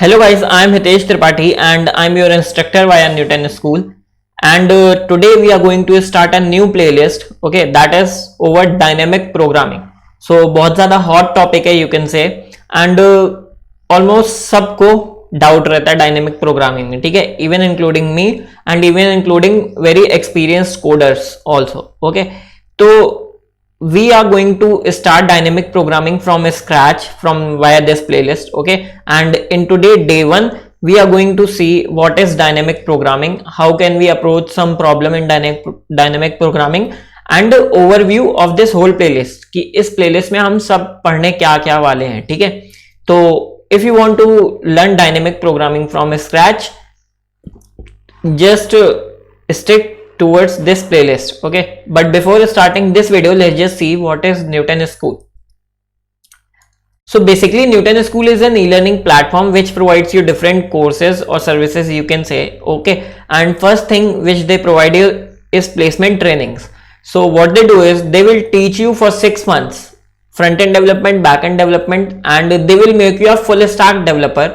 Hello guys, I am Hitesh Tripathi and I am your instructor via Newton School. And today we are going to start a new playlist, okay, that is over dynamic programming. So बहुत ज़्यादा hot topic है you can say, and almost सबको doubt रहता है dynamic programming में, ठीक है, even including me and even including very experienced coders also, okay. तो we are going to start dynamic programming from scratch from via this playlist, okay. And in today day one we are going to see what is dynamic programming, how can we approach some problem in dynamic programming and overview of this whole playlist कि इस playlist में हम सब पढ़ने क्या क्या वाले हैं, ठीक है. तो if you want to learn dynamic programming from scratch, just stick towards this playlist, okay. But before starting this video, let's just see what is Newton School. So basically Newton School is an e-learning platform which provides you different courses or services, you can say, okay. And first thing which they provide you is placement trainings. So what they do is they will teach you for 6 months front-end development, back-end development, and they will make you a full stack developer.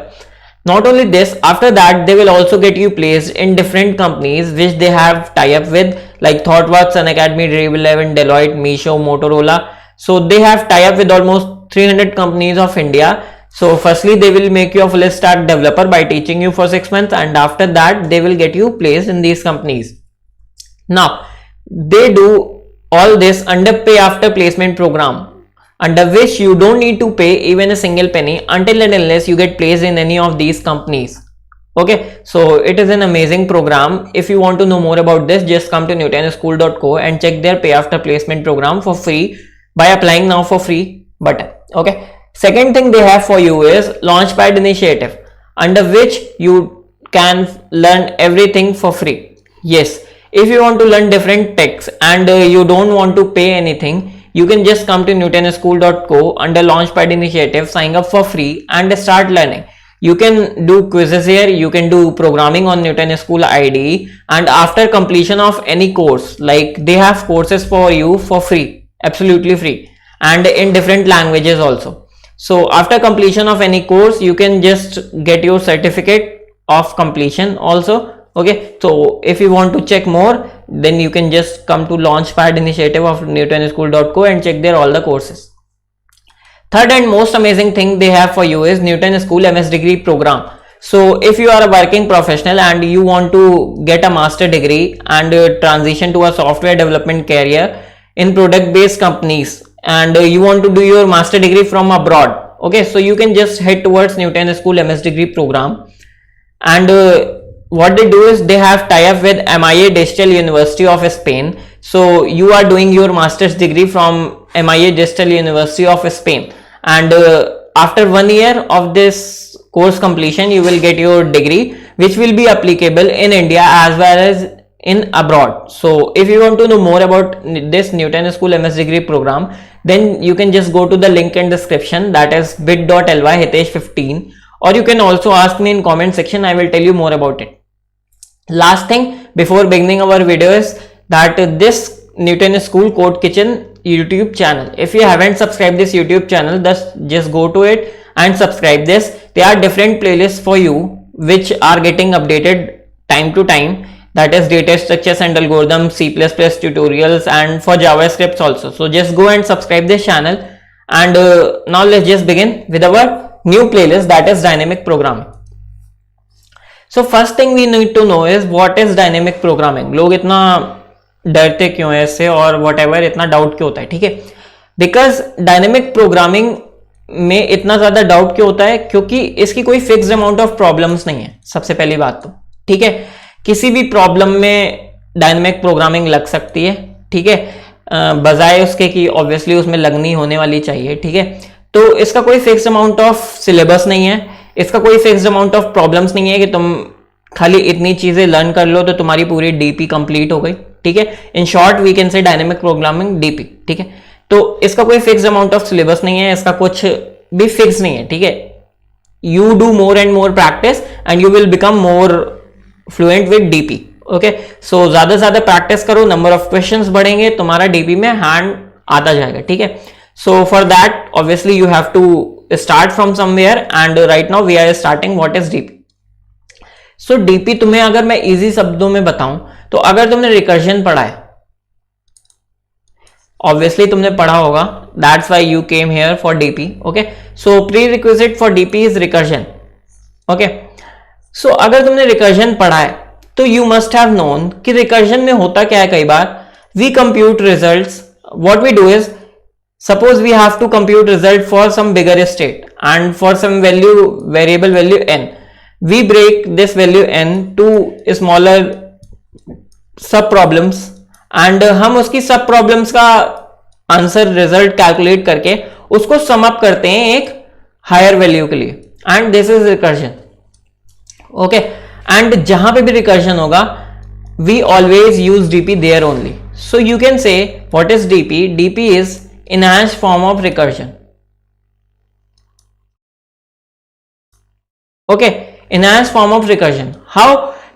Not only this, after that they will also get you placed in different companies which they have tie-up with, like ThoughtWorks, Unacademy, Dream11, Deloitte, Meesho, Motorola. So they have tie-up with almost 300 companies of India. So firstly they will make you a full stack developer by teaching you for 6 months, and after that they will get you placed in these companies. Now they do all this under pay after placement program, under which you don't need to pay even a single penny until and unless you get placed in any of these companies, okay. So it is an amazing program. If you want to know more about this, just come to newtonschool.co and check their pay after placement program for free by applying now for free button, okay. Second thing they have for you is Launchpad initiative, under which you can learn everything for free. Yes, if you want to learn different techs and you don't want to pay anything, you can just come to newtonschool.co under Launchpad initiative, sign up for free and start learning. You can do quizzes here, you can do programming on Newton School IDE, and after completion of any course, like they have courses for you for free, absolutely free, and in different languages also. So after completion of any course, you can just get your certificate of completion also, okay. So if you want to check more, then you can just come to Launchpad initiative of newtonschool.co and check there all the courses. Third and most amazing thing they have for you is Newton School MS degree program. So if you are a working professional and you want to get a master degree and transition to a software development career in product based companies, and you want to do your master degree from abroad, okay, so you can just head towards Newton School MS degree program. And what they do is they have tie-up with MIA Digital University of Spain. So you are doing your master's degree from MIA Digital University of Spain, and after 1 year of this course completion, you will get your degree which will be applicable in India as well as in abroad. So if you want to know more about this Newton School MS degree program, then you can just go to the link in description, that is bit.ly Hitesh15, or you can also ask me in comment section, I will tell you more about it. Last thing before beginning our video is that this Newton School Code Kitchen YouTube channel, if you haven't subscribed this YouTube channel, just go to it and subscribe this. There are different playlists for you which are getting updated time to time, that is data structures and algorithms, C++ tutorials, and for JavaScript also. So just go and subscribe this channel, and now let's just begin with our new playlist, that is dynamic programming. So first thing we need to know is what is dynamic programming. लोग इतना डरते क्यों है इससे और whatever, इतना doubt क्यों होता है, ठीक है. बिकॉज डायनेमिक प्रोग्रामिंग में इतना ज्यादा डाउट क्यों होता है, क्योंकि इसकी कोई फिक्स्ड अमाउंट ऑफ प्रॉब्लम्स नहीं है, सबसे पहली बात तो, ठीक है. किसी भी प्रॉब्लम में डायनेमिक प्रोग्रामिंग लग सकती है, ठीक है, बजाय उसके कि ऑब्वियसली उसमें लगनी होने वाली चाहिए, ठीक है. तो इसका कोई फिक्स्ड अमाउंट ऑफ सिलेबस नहीं है, इसका कोई फिक्स्ड अमाउंट ऑफ प्रॉब्लम्स नहीं है कि तुम खाली इतनी चीजें लर्न कर लो तो तुम्हारी पूरी डीपी कंप्लीट हो गई, ठीक है. In short we can say dynamic programming DP, ठीक है. तो इसका कोई फिक्स्ड अमाउंट ऑफ सिलेबस नहीं है, इसका कुछ भी फिक्स नहीं है, ठीक है. You do more and more practice and you will become more fluent with DP, okay. So ज्यादा से ज्यादा प्रैक्टिस करो, नंबर ऑफ क्वेश्चंस बढ़ेंगे, तुम्हारा डीपी में हैंड आता जाएगा, ठीक है. So for that obviously you have to start from somewhere and right now we are starting what is DP. So DP तुम्हें अगर मैं इजी शब्दों में बताऊं तो अगर तुमने रिकर्जन पढ़ा है, ऑब्वियसली तुमने पढ़ा होगा, that's why you came here for DP. Okay, so prerequisite for DP is recursion. Okay, so अगर तुमने रिकर्जन पढ़ा है तो यू मस्ट हैव नोन कि रिकर्जन में होता क्या है. कई बार we compute results, what we do is, suppose we have to compute result for some bigger state and for some value, variable value n, we break this value n to smaller sub problems and हम उसकी सब problems का answer result calculate करके उसको sum up करते हैं एक higher value के लिए, and this is recursion. Okay, and जहां पे भी रिकर्जन होगा we always use DP there only. So you can say what is DP? DP is enhanced form of recursion. Okay, enhanced form of recursion. How?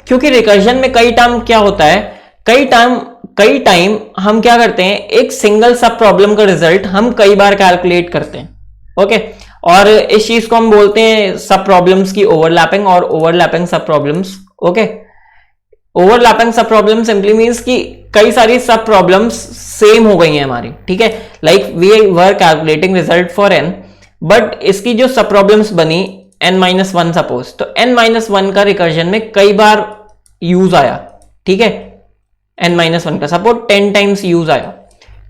क्योंकि recursion में कई time क्या होता है, कई टाइम हम क्या करते हैं, एक सिंगल सब प्रॉब्लम का रिजल्ट हम कई बार कैलकुलेट करते हैं. ओके, और इस चीज को हम बोलते हैं सब प्रॉब्लम्स की ओवरलैपिंग और overlapping sub problems. Okay, overlapping सब प्रॉब्लम सिंपली मीन्स कि कई सारी सब प्रॉब्लम्स सेम हो गई हैं हमारी. ठीक है, like we were calculating result for n, but इसकी जो सब प्रॉब्लम्स बनी n-1 सपोज, तो n-1 का रिकर्जन में कई बार यूज आया. ठीक है, n-1 का सपोज 10 टाइम्स यूज आया.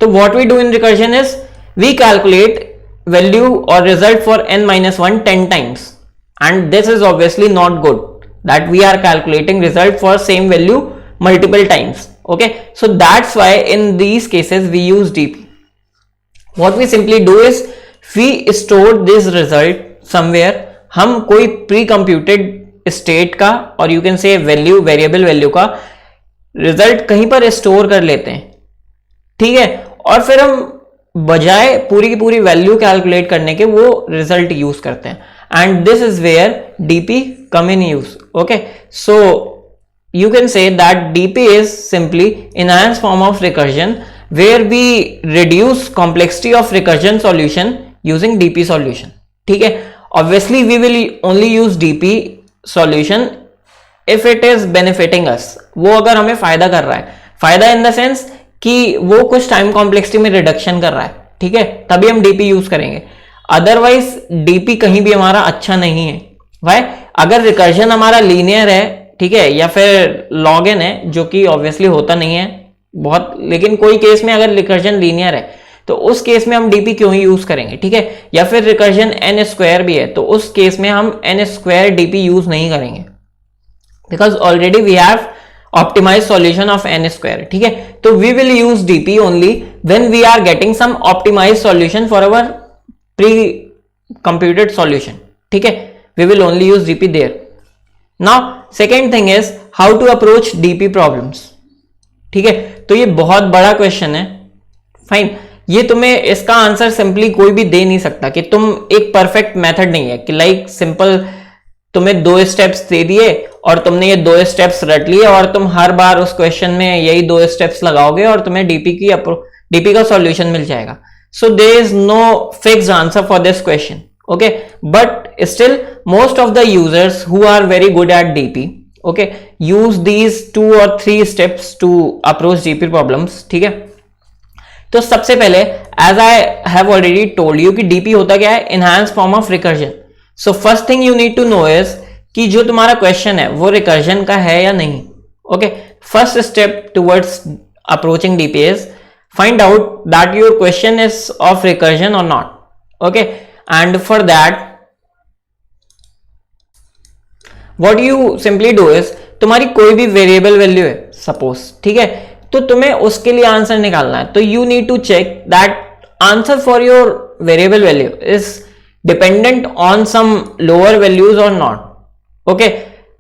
तो what we do in recursion is we calculate value और result for n-1 10 times, and this is obviously not good that we are calculating result for same value multiple times. Okay, so that's why in these cases we use DP. What we simply do is we store this result somewhere. हम कोई pre computed state का और you can से value, variable value का result कहीं पर store कर लेते हैं. ठीक है, और फिर हम बजाय पूरी की पूरी वैल्यू कैलकुलेट करने के वो रिजल्ट यूज करते हैं, and this is where DP come in use. Okay, so you can say that DP is simply enhanced form of recursion where we reduce complexity of recursion solution using DP solution. ठीक है, obviously we will only use DP solution if it is benefiting us. वो अगर हमें फायदा कर रहा है, फायदा इन द सेंस कि वो कुछ टाइम कॉम्प्लेक्सिटी में रिडक्शन कर रहा है. ठीक है, तभी हम DP यूज करेंगे, अदरवाइज DP कहीं भी हमारा अच्छा नहीं है. वाई? अगर रिकर्जन हमारा लीनियर है, ठीक है, या फिर लॉग एन है, जो कि ऑब्वियसली होता नहीं है बहुत, लेकिन कोई केस में अगर रिकर्जन लीनियर है तो उस केस में हम DP क्यों ही यूज करेंगे. ठीक है, या फिर रिकर्जन n स्क्वायर भी है तो उस केस में हम n स्क्वायर DP यूज नहीं करेंगे, because already we have optimized solution of n square. ठीक है, तो we will use DP only when we are getting some optimized solution for our pre-computed solution. ठीक है, we will only use DP there. Now second thing is how to approach DP problems. ठीक है, तो ये बहुत बड़ा question है. Fine, ये तुम्हें इसका आंसर सिंपली कोई भी दे नहीं सकता कि तुम एक परफेक्ट मेथड नहीं है कि लाइक सिंपल तुम्हें 2 स्टेप्स दे दिए और तुमने ये 2 स्टेप्स रट लिए और तुम हर बार उस क्वेश्चन में यही 2 स्टेप्स लगाओगे और तुम्हें DP का सॉल्यूशन मिल जाएगा. So there is no fixed answer for this question. Okay, but still most of the users who are very good at DP, okay, use these 2 or 3 steps to approach DP problems. ठीक है, तो सबसे पहले as I have already told you कि DP होता क्या है, enhanced form of recursion. So first thing you need to know is कि जो तुम्हारा क्वेश्चन है वो रिकर्जन का है या नहीं. Okay, first step towards approaching DP is find out that your question is of recursion or not. Okay, and for that what you simply do is तुम्हारी कोई भी वेरिएबल वैल्यू है सपोज, ठीक है, तो तुम्हें उसके लिए आंसर निकालना है. तो you need to check that answer for your variable value is dependent on some lower values or not. Okay,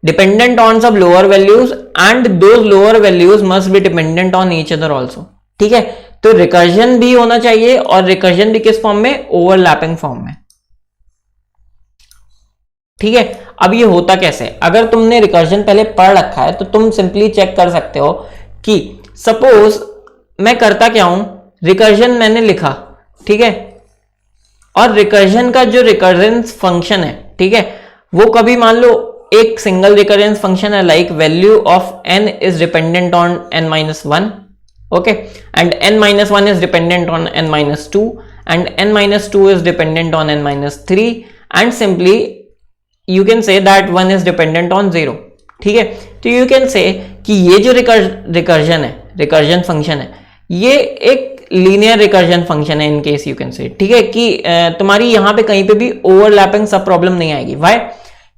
dependent on some lower values and those lower values must be dependent on each other also. ठीक है, तो recursion भी होना चाहिए और recursion भी किस form में, ओवरलैपिंग फॉर्म में. ठीक है, अब ये होता कैसे, अगर तुमने रिकर्जन पहले पढ़ रखा है तो तुम सिंपली चेक कर सकते हो कि सपोज मैं करता क्या हूं, रिकर्जन मैंने लिखा, ठीक है, और रिकर्जन का जो रिकरेंस फंक्शन है, ठीक है, वो कभी मान लो एक सिंगल रिकरेंस फंक्शन है, like value of n is dependent on n-1, okay, and n-1 is dependent on n-2 and n-2 is dependent on n-3 and simply you can say that 1 is dependent on 0, ठीक है। तो you can say कि ये जो recursion है, recursion function है, ये एक लीनियर रिकर्जन फंक्शन है इन केस यू कैन से, ठीक है, कि तुम्हारी यहां पे कहीं पे भी ओवरलैपिंग सब प्रॉब्लम नहीं आएगी। व्हाई?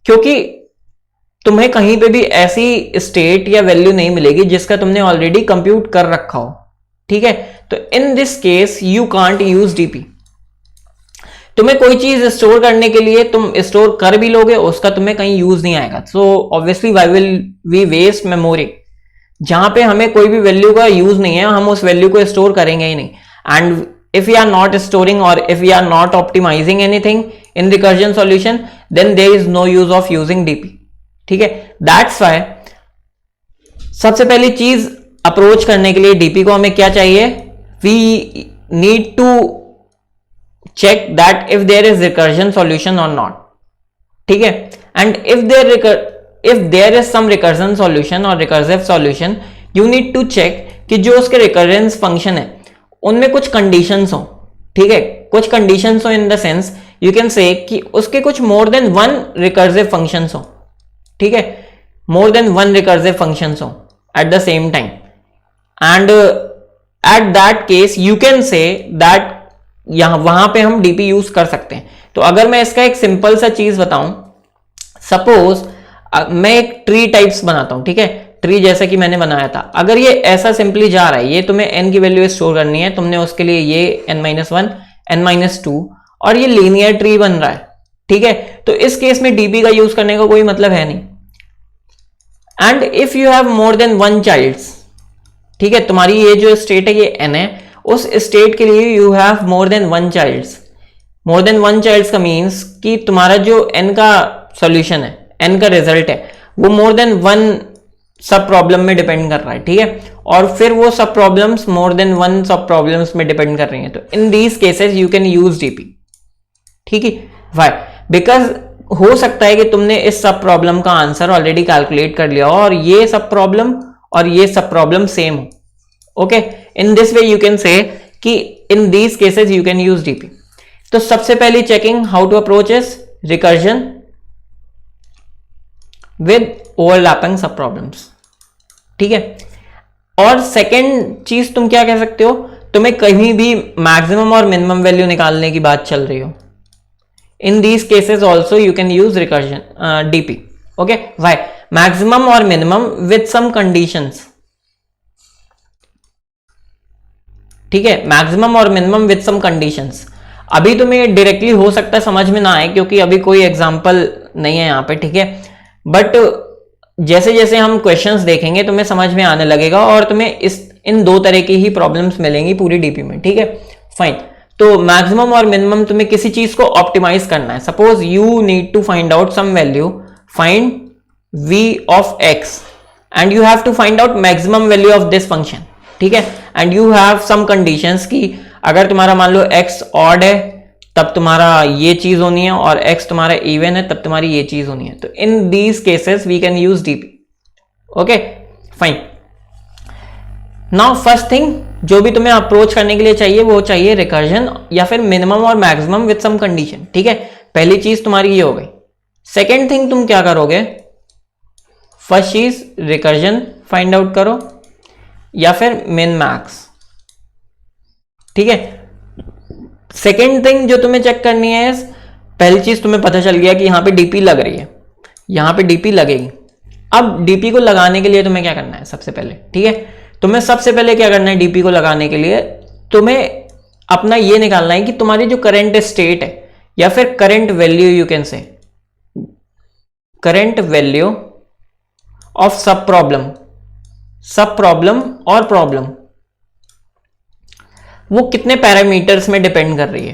क्योंकि तुम्हें कहीं पे भी ऐसी स्टेट या वैल्यू नहीं मिलेगी जिसका तुमने ऑलरेडी कंप्यूट कर रखा हो, ठीक है। तो in this case you can't use DP. तुम्हें कोई चीज स्टोर करने के लिए तुम स्टोर कर भी लोगे, उसका तुम्हें कहीं यूज नहीं आएगा। So obviously why will we waste memory? जहां पे हमें कोई भी वैल्यू का यूज नहीं है, हम उस वैल्यू को स्टोर करेंगे ही नहीं। And if you are not storing और if you are not optimising anything in recursion solution, then there is no use of using DP, ठीक है। दैट्स व्हाई सबसे पहली चीज अप्रोच करने के लिए डीपी को हमें क्या चाहिए? We need to check that if there is recursion solution और नॉट, ठीक है। And if there is some recursion solution और recursive solution, you need to check कि जो उसके रिकरेंस फंक्शन है उनमें कुछ कंडीशंस हो, ठीक है, कुछ कंडीशंस हो in the sense you can say कि उसके कुछ more than one recursive functions हो, ठीक है, more than one recursive functions हो at the same time. And at that case you can say that यहां वहां पे हम डीपी यूज कर सकते हैं। तो अगर मैं इसका एक सिंपल सा चीज बताऊं, सपोज मैं एक ट्री टाइप्स बनाता हूं, ठीक है, ट्री जैसा कि मैंने बनाया था। अगर ये ऐसा सिंपली जा रहा है, ये तुम्हें n की वैल्यू स्टोर करनी है, तुमने उसके लिए ये n-1 n-2 और ये लीनियर ट्री बन रहा है, ठीक है। तो इस केस में डीपी का यूज करने का कोई मतलब है नहीं। And if you have more than one childs, ठीक है, तुम्हारी ये जो स्टेट है ये n है, उस स्टेट के लिए you have more than one childs. More than one childs का मीन्स कि तुम्हारा जो n का सॉल्यूशन है, n का रिजल्ट है, वो मोर देन वन सब प्रॉब्लम में डिपेंड कर रहा है, ठीक है, और फिर वो सब प्रॉब्लम्स मोर देन वन सब प्रॉब्लम्स में डिपेंड कर रही हैं। तो in these cases you can use DP, ठीक है। व्हाई? बिकॉज हो सकता है कि तुमने इस सब प्रॉब्लम का आंसर ऑलरेडी कैलकुलेट कर लिया हो और ये सब प्रॉब्लम और ये सब प्रॉब्लम सेम हो, okay. In this way you can say कि in these cases you can use DP. तो सबसे पहली checking how to approach is recursion with overlapping sub problems, ठीक है। और सेकेंड चीज तुम क्या कह सकते हो, तुम्हें कहीं भी मैक्सिमम और मिनिमम वैल्यू निकालने की बात चल रही हो, in these cases also you can use recursion dp, okay। why? maximum or minimum with some conditions, ठीक है, मैक्सिमम और मिनिमम विद सम कंडीशंस। अभी तुम्हें डायरेक्टली हो सकता है समझ में ना आए क्योंकि अभी कोई एग्जांपल नहीं है यहाँ पे, ठीक है, बट जैसे जैसे हम क्वेश्चंस देखेंगे तुम्हें समझ में आने लगेगा और तुम्हें इन दो तरह की ही प्रॉब्लम्स मिलेंगी पूरी डीपी में, ठीक है, फाइन। तो मैक्सिमम और मिनिमम तुम्हें किसी चीज को ऑप्टिमाइज करना है। Suppose you need to find out some value, find v of x and you have to find out maximum value of this function, ठीक है, and you have some conditions कि अगर तुम्हारा मान लो x ऑड है तब तुम्हारा ये चीज होनी है और x तुम्हारा इवन है तब तुम्हारी ये चीज होनी है। तो in these cases we can use DP, okay, fine. Now first thing जो भी तुम्हें अप्रोच करने के लिए चाहिए वो चाहिए रिकर्जन या फिर मिनिमम और मैक्सिमम विद सम कंडीशन, ठीक है। पहली चीज तुम्हारी ये हो गई। सेकेंड थिंग तुम क्या करोगे, फर्स्ट चीज रिकर्जन फाइंड आउट करो या फिर मिन मैक्स, ठीक है। सेकेंड थिंग जो तुम्हें चेक करनी है, पहली चीज तुम्हें पता चल गया कि यहां पे डीपी लग रही है, यहां पे डीपी लगेगी। अब डीपी को लगाने के लिए तुम्हें क्या करना है, सबसे पहले, ठीक है, तुम्हें सबसे पहले क्या करना है, डीपी को लगाने के लिए तुम्हें अपना ये निकालना है कि तुम्हारी जो करंट स्टेट है या फिर करंट वैल्यू, यू कैन से करंट वैल्यू ऑफ सब प्रॉब्लम और प्रॉब्लम, वो कितने पैरामीटर्स में डिपेंड कर रही है,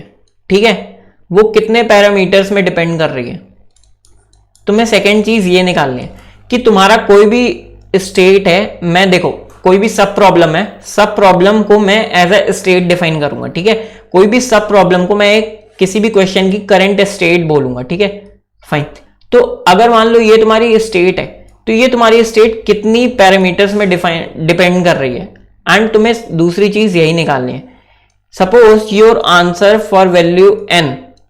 ठीक है, वो कितने पैरामीटर्स में डिपेंड कर रही है। तुम्हें सेकेंड चीज ये निकालनी है कि तुम्हारा कोई भी स्टेट है, मैं देखो कोई भी सब प्रॉब्लम है, सब प्रॉब्लम को मैं एज ए स्टेट डिफाइन करूंगा, ठीक है, कोई भी सब प्रॉब्लम को मैं एक किसी भी क्वेश्चन की करंट स्टेट बोलूंगा, ठीक है। फाइन, तो अगर मान लो ये तुम्हारी स्टेट है, तो ये तुम्हारी स्टेट कितनी पैरामीटर्स में डिपेंड कर रही है, एंड तुम्हें दूसरी चीज यही निकालनी है। Suppose your answer for value n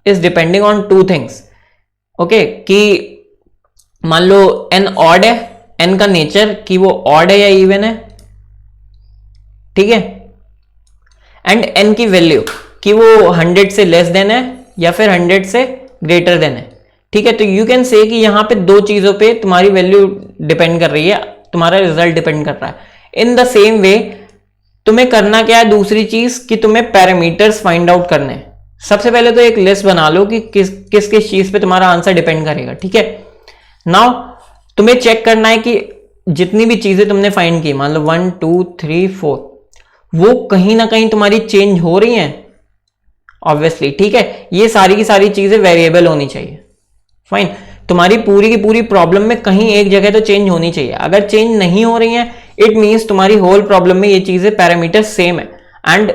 is depending on two things, okay, कि मान लो n ऑड है, n का नेचर कि वो ऑड है या इवन है, ठीक है, एंड n की वैल्यू कि वो 100 से लेस देन है या फिर 100 से ग्रेटर देन है, ठीक है। तो यू कैन से कि यहां पे दो चीजों पे तुम्हारी वैल्यू डिपेंड कर रही है, तुम्हारा रिजल्ट डिपेंड कर रहा है। इन द सेम वे तुम्हें करना क्या है, दूसरी चीज कि तुम्हें पैरामीटर्स फाइंड आउट करने हैं। सबसे पहले तो एक लिस्ट बना लो कि किस किस चीज पे तुम्हारा आंसर डिपेंड करेगा, ठीक है। नाउ तुम्हें चेक करना है कि जितनी भी चीजें तुमने फाइंड की, मान लो 1 2 3 4, वो कहीं ना कहीं तुम्हारी चेंज हो रही हैं ऑब्वियसली, ठीक है। ये सारी की सारी चीजें वेरिएबल होनी चाहिए। फाइन, तुम्हारी पूरी की पूरी प्रॉब्लम में कहीं एक जगह तो चेंज होनी चाहिए। अगर चेंज नहीं हो रही है, इट मींस तुम्हारी होल प्रॉब्लम में ये चीजें पैरामीटर सेम है, एंड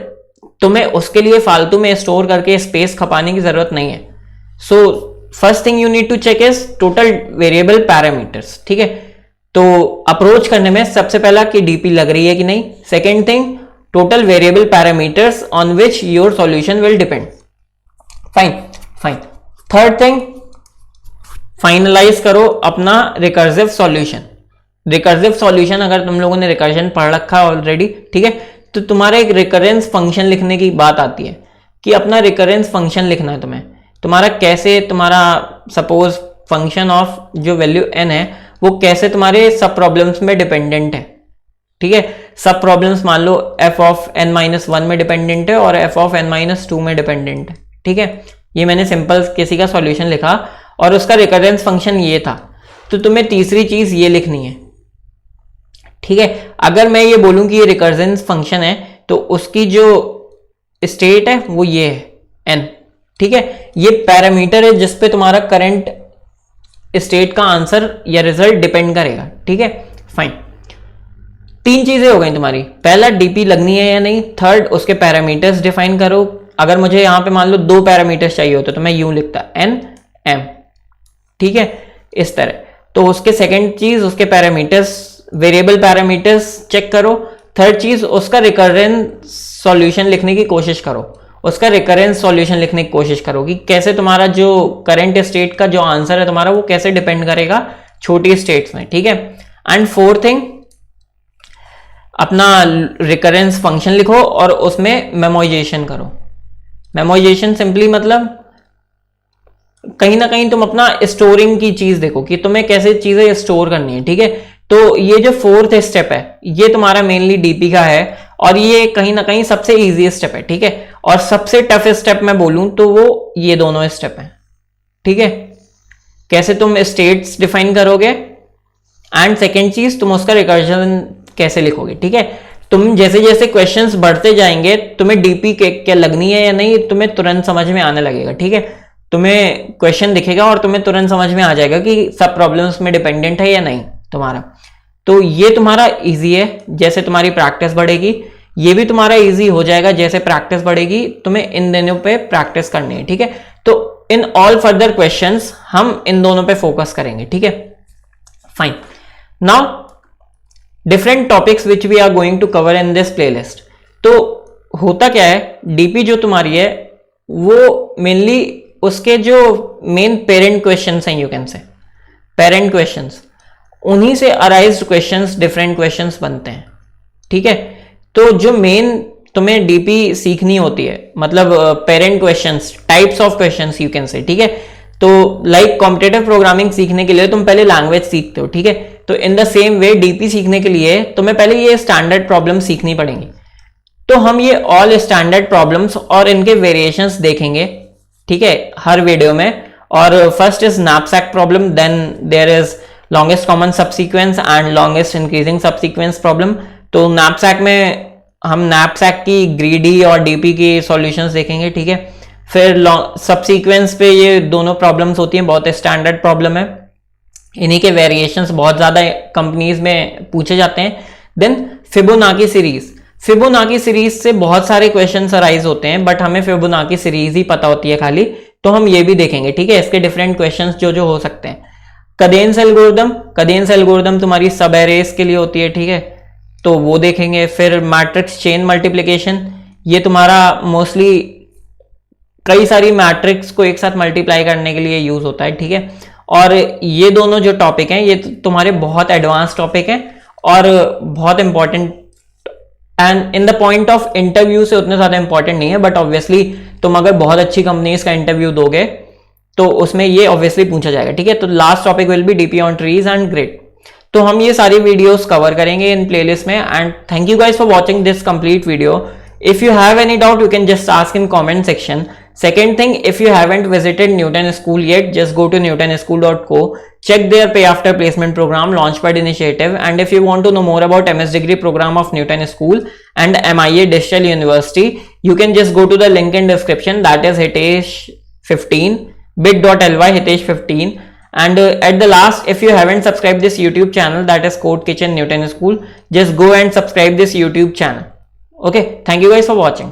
तुम्हें उसके लिए फालतू में स्टोर करके स्पेस खपाने की जरूरत नहीं है। So first thing you need to check is total variable parameters, ठीक है। तो अप्रोच करने में सबसे पहला कि डीपी लग रही है कि नहीं, second thing total variable parameters on which your solution will depend. Fine fine, third thing, finalize करो अपना रिकर्सिव सॉल्यूशन। रिकर्सिव सॉल्यूशन अगर तुम लोगों ने रिकर्जन पढ़ रखा है ऑलरेडी, ठीक है, तो तुम्हारा एक रिकरेंस फंक्शन लिखने की बात आती है कि अपना रिकरेंस फंक्शन लिखना है तुम्हें। तुम्हारा कैसे, तुम्हारा सपोज फंक्शन ऑफ जो वैल्यू n है वो कैसे तुम्हारे सब प्रॉब्लम्स में डिपेंडेंट है, ठीक है। सब प्रॉब्लम्स मान लो f ऑफ n-1 में डिपेंडेंट है और f ऑफ n-2 में डिपेंडेंट है, ठीक है। ये मैंने सिंपल किसी का सॉल्यूशन लिखा और उसका रिकरेंस फंक्शन ये था। तो तुम्हें तीसरी चीज ये लिखनी है, ठीक है। अगर मैं ये बोलूं कि ये रिकरेंस फंक्शन है तो उसकी जो स्टेट है वो ये है n, ठीक है। ये पैरामीटर है जिसपे तुम्हारा करंट स्टेट का आंसर या रिजल्ट डिपेंड करेगा, ठीक है। फाइन, तीन चीजें हो गई तुम्हारी, पहला डीपी लगनी है या नहीं, थर्ड उसके पैरामीटर्स डिफाइन करो। अगर मुझे यहां पे मान लो दो पैरामीटर्स चाहिए होते तो मैं यूं लिखता n m, ठीक है, इस तरह। तो उसके सेकंड चीज उसके पैरामीटर्स, वेरिएबल पैरामीटर्स चेक करो। थर्ड चीज उसका रिकरेंस सॉल्यूशन लिखने की कोशिश करो, उसका रिकरेंस सॉल्यूशन लिखने की कोशिश करो कि कैसे तुम्हारा जो करंट स्टेट का जो आंसर है तुम्हारा वो कैसे डिपेंड करेगा छोटी स्टेट्स में, ठीक है। एंड फोर्थ थिंग, अपना रिकरेंस फंक्शन लिखो और उसमें मेमोइजेशन करो। मेमोइजेशन सिंपली मतलब कहीं ना कहीं तुम अपना स्टोरिंग की चीज देखो कि तुम्हें कैसे चीजें स्टोर करनी है, ठीक है। तो ये जो फोर्थ स्टेप है ये तुम्हारा मेनली डीपी का है और ये कहीं ना कहीं सबसे इजी स्टेप है, ठीक है। और सबसे टफ स्टेप मैं बोलूं तो वो ये दोनों स्टेप हैं, ठीक है। कैसे तुम स्टेट्स डिफाइन करोगे एंड सेकेंड चीज तुम उसका रिकर्जन कैसे लिखोगे, ठीक है। तुम जैसे जैसे क्वेश्चंस बढ़ते जाएंगे तुम्हें डीपी क्या लगनी है या नहीं तुम्हें तुरंत समझ में आने लगेगा, ठीक है। तुम्हें क्वेश्चन दिखेगा और तुम्हें तुरंत समझ में आ जाएगा कि सब प्रॉब्लम्स में डिपेंडेंट है या नहीं तुम्हारा। तो ये तुम्हारा इजी है, जैसे तुम्हारी प्रैक्टिस बढ़ेगी ये भी तुम्हारा इजी हो जाएगा जैसे प्रैक्टिस बढ़ेगी। तुम्हें इन दोनों पे प्रैक्टिस करनी है, ठीक है। तो इन ऑल फर्दर क्वेश्चंस हम इन दोनों पे फोकस करेंगे, ठीक है। Fine, now different topics which we are going to cover in this playlist. तो होता क्या है, डीपी जो तुम्हारी है वो मेनली उसके जो मेन पेरेंट क्वेश्चंस हैं, यू कैन से पेरेंट क्वेश्चंस, उन्हीं से अराइज्ड क्वेश्चंस डिफरेंट क्वेश्चंस बनते हैं, ठीक है। तो जो मेन तुम्हें डीपी सीखनी होती है मतलब parent questions, types of questions you can से, ठीक है। तो लाइक कॉम्पिटिटिव प्रोग्रामिंग सीखने के लिए तुम पहले लैंग्वेज सीखते हो, ठीक है। तो in the same way DP सीखने के लिए तुम्हें पहले ये स्टैंडर्ड प्रॉब्लम सीखनी पड़ेंगी। तो हम ये ऑल स्टैंडर्ड प्रॉब्लम्स और इनके वेरिएशंस देखेंगे, ठीक है, हर वीडियो में। और first is knapsack problem, then there is longest common subsequence and longest increasing subsequence problem. तो नैपसैक में हम नैपसैक की ग्रीडी और डीपी की सॉल्यूशंस देखेंगे, ठीक है। फिर सबसीक्वेंस पे ये दोनों प्रॉब्लम्स होती हैं, बहुत स्टैंडर्ड प्रॉब्लम है, इन्हीं के वेरिएशंस बहुत ज्यादा कंपनीज में पूछे जाते हैं। Then Fibonacci series, Fibonacci series से बहुत सारे क्वेश्चन अराइज होते हैं, बट हमें फिबोनाची सीरीज ही पता होती है खाली, तो हम ये भी देखेंगे, ठीक है, इसके डिफरेंट क्वेश्चंस जो जो हो सकते हैं। कदेन्स एल्गोरिदम तुम्हारी सब एरेस के लिए होती है, ठीक है, तो वो देखेंगे। फिर मैट्रिक्स चेन मल्टीप्लिकेशन, ये तुम्हारा मोस्टली कई सारी मैट्रिक्स को एक साथ मल्टीप्लाई करने के लिए यूज होता है, ठीक है। और ये दोनों जो टॉपिक हैं ये तुम्हारे बहुत एडवांस टॉपिक हैं और बहुत important, and in the point of interview से उतने ज्यादा इंपॉर्टेंट नहीं है, बट ऑब्वियसली तुम अगर बहुत अच्छी कंपनीज का इंटरव्यू दोगे तो उसमें ये ऑब्वियसली पूछा जाएगा, ठीक है। तो last topic will be DP on trees and grid. तो हम ये सारी वीडियोस कवर करेंगे इन प्लेलिस्ट में, and thank you guys for watching this complete video. If you have any doubt, you can just ask in comment section. Second thing, if you haven't visited Newton School yet, just go to newtonschool.co, check their pay after placement program, Launchpad initiative, and if you want to know more about MS degree program of Newton School and MIA Digital University, you can just go to the link in description, that is Hitesh15, bit.ly Hitesh15. And at the last, if you haven't subscribed this YouTube channel, that is Code Kitchen Newton School, just go and subscribe this YouTube channel. Okay, thank you guys for watching.